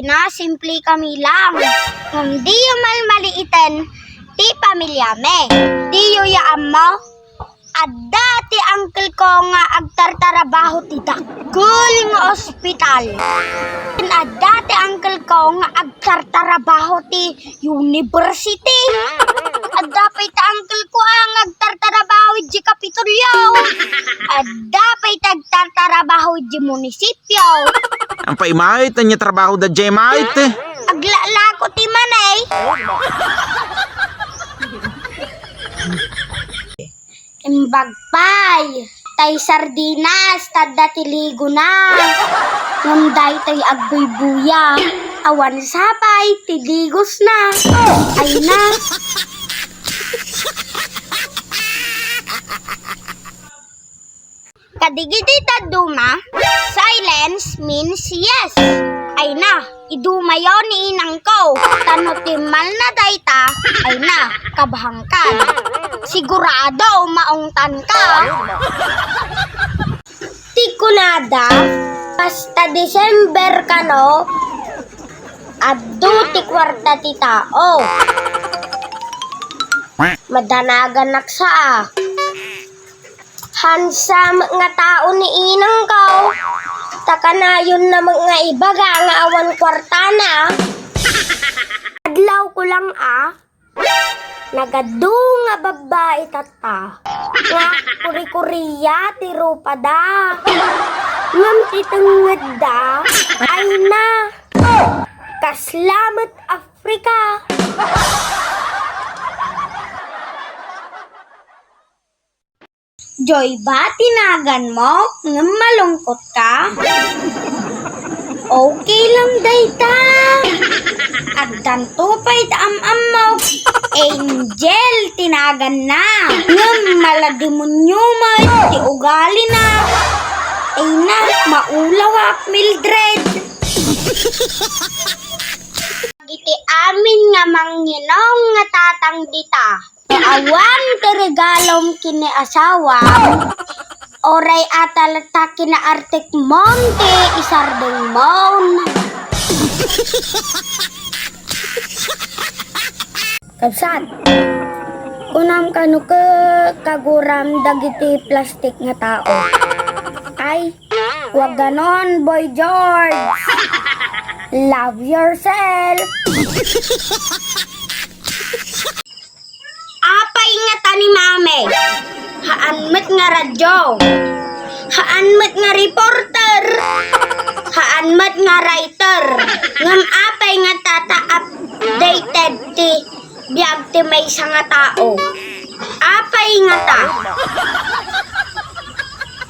Na simple kami lang. Di yung malmaliitan, ti pamilya me. Di yung yaam mo. At dati uncle ko nga agtartarabaho ti dakul nga ospital. At dati uncle ko nga agtartarabaho ti university. At dapat uncle ko ang agtartarabaho di kapitulyo. At dapat agtartarabaho di munisipyo. Ang paimait, niya trabaho da jemait eh. Aglalako ti manay. Imbagpay, tay sardinas, tadda tiligo na. Ngunday tay agbuybuya, awan sapay, tiligos na. Ay na. Kadigidi taduma, silence means yes. Ay na, iduma yon ni inang ko. Tanotimal na dayta, ay na, kabahangkan. Sigurado, maungtan ka. Tikunada, basta December ka no, addo ti kwarta ti tao. Madanagan naksa hansam nga tao ni inang ko. Takanayon na mga ibaga nga awan kwarta na. Adlaw ko lang nagadu nga babae tata. Nga kuri-kuriya ti rupa da. Ngam titungad da. Ay na. Kaslamat Afrika. Joy ba tinagan mo? Ngam malungkot ka? Okay lang dayta. At danto pa'y taam-am mo. Angel, tinagan na. Ngam malademonyo mo. Ti ugali na. Ay na, maulawak Mildred. Iti amin nga mangginong nga tatang dita. Awan ti regalom kini asawa. Oray atalata kina artik monte isardeng mon. Kapsat, kunam kanu ke kaguram dagiti plastik nga tao. Ay, wag ganon, Boy George. Love yourself. Apay nga tani mame. Haan met nga radyo. Haan met nga reporter. Haan met nga writer. Ngam apay nga tata updated ti biag ti may nga tao. Apay nga ta.